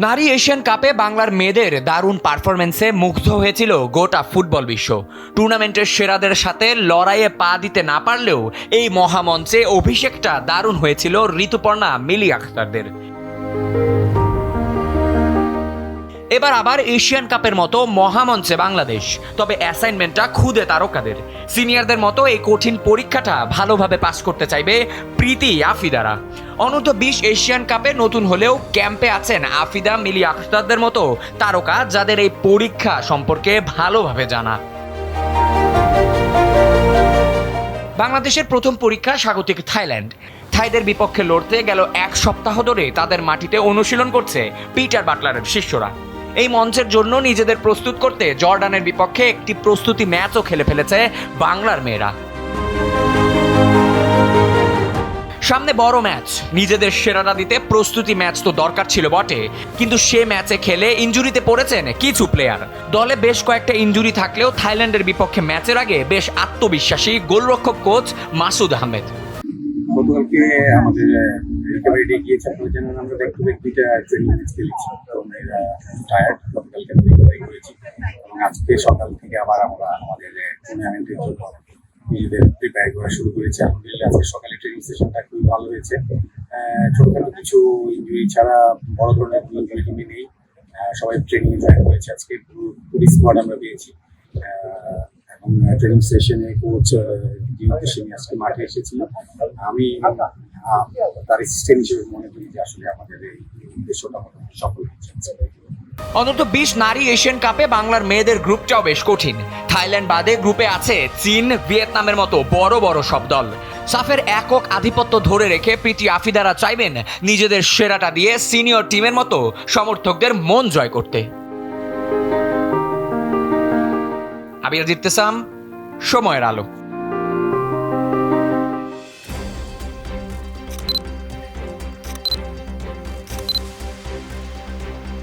নারী এশিয়ান কাপে বাংলার মেয়েদের দারুণ পারফরমেন্সে মুগ্ধ হয়েছিল গোটা ফুটবল বিশ্ব। টুর্নামেন্টের সেরাদের সাথে লড়াইয়ে পা দিতে না পারলেও এই মহামঞ্চে অভিষেকটা দারুণ হয়েছিল ঋতুপর্ণা মিলি আখতারদের। এবার আবার এশিয়ান কাপের মতো মহামঞ্চে বাংলাদেশ, তবে অ্যাসাইনমেন্টটা খুদে তারকাদের। সিনিয়রদের মতো এই কঠিন পরীক্ষাটা ভালোভাবে পাস করতে চাইবে প্রীতি আফিদারা। অনূর্ধ্ব-20 এশিয়ান কাপে নতুন হলেও ক্যাম্পে আছেন আফিদা মিলি আখতারদের মতো তারকা, যাদের এই পরীক্ষা সম্পর্কে ভালোভাবে জানা। বাংলাদেশের প্রথম পরীক্ষা স্বাগতিক থাইল্যান্ড। থাইদের বিপক্ষে লড়তে গেল এক সপ্তাহ ধরে তাদের মাটিতে অনুশীলন করছে পিটার বাটলারের শিষ্যরা। এই মঞ্চের জন্য নিজেদের প্রস্তুত করতে জর্ডানের বিপক্ষে একটি প্রস্তুতি ম্যাচও খেলে ফেলেছে বাংলার মেয়েরা। সামনে বড় ম্যাচ, নিজেদের সেরাটা দিতে প্রস্তুতি ম্যাচ তো দরকার ছিল বটে, কিন্তু সে ম্যাচে খেলে ইনজুরিতে পড়েছেন কিছু প্লেয়ার। দলে বেশ কয়েকটা ইনজুরি থাকলেও থাইল্যান্ডের বিপক্ষে ম্যাচের আগে বেশ আত্মবিশ্বাসী গোলরক্ষক কোচ মাসুদ আহমেদ। গতকালকে আমাদের রিকভারি ডে গিয়েছে, আমরা ব্যাক টু ব্যাক দুইটা ট্রেনিং ম্যাচ খেলেছি। তো আমরা টায়ার্ড, গতকালকে আমরা রিকভারি করেছি এবং আজকে সকাল থেকে আবার আমরা আমাদের টুর্নামেন্টের জন্য নিজেদের প্রিপেয়ার করা শুরু করেছি। আলহামদুলিল্লাহ আজকে সকালে ট্রেনিং সেশনটা খুবই ভালো হয়েছে। ছোটখাটো কিছু ইঞ্জুরি ছাড়া বড় ধরনের কোনো ইঞ্জুরি টিমে নেই। সবাই ট্রেনিং জয়েন করেছে। আজকে পুরো স্কোয়াড আমরা পেয়েছি এবং ট্রেনিং সেশনে কোচ যে উদ্দেশ্যে আজকে মাঠে এসেছিল, আমি তার অ্যাসিস্ট্যান্ট হিসেবে মনে করি যে আসলে আমাদের এই উদ্দেশ্যটা সফল হচ্ছে। অনূর্ধ্ব-20 নারী এশিয়ান কাপে বাংলার মেয়েদের গ্রুপটাও বেশ কঠিন। থাইল্যান্ড বাদে গ্রুপে আছে চীন, ভিয়েতনামের মতো বড় বড় সব দল। সাফের একক আধিপত্য ধরে রেখে প্রীতি আফিদারা চাইবেন নিজেদের সেরাটা দিয়ে সিনিয়র টিমের মতো সমর্থকদের মন জয় করতে। আবির জিতেসাম, সময়ের আলো।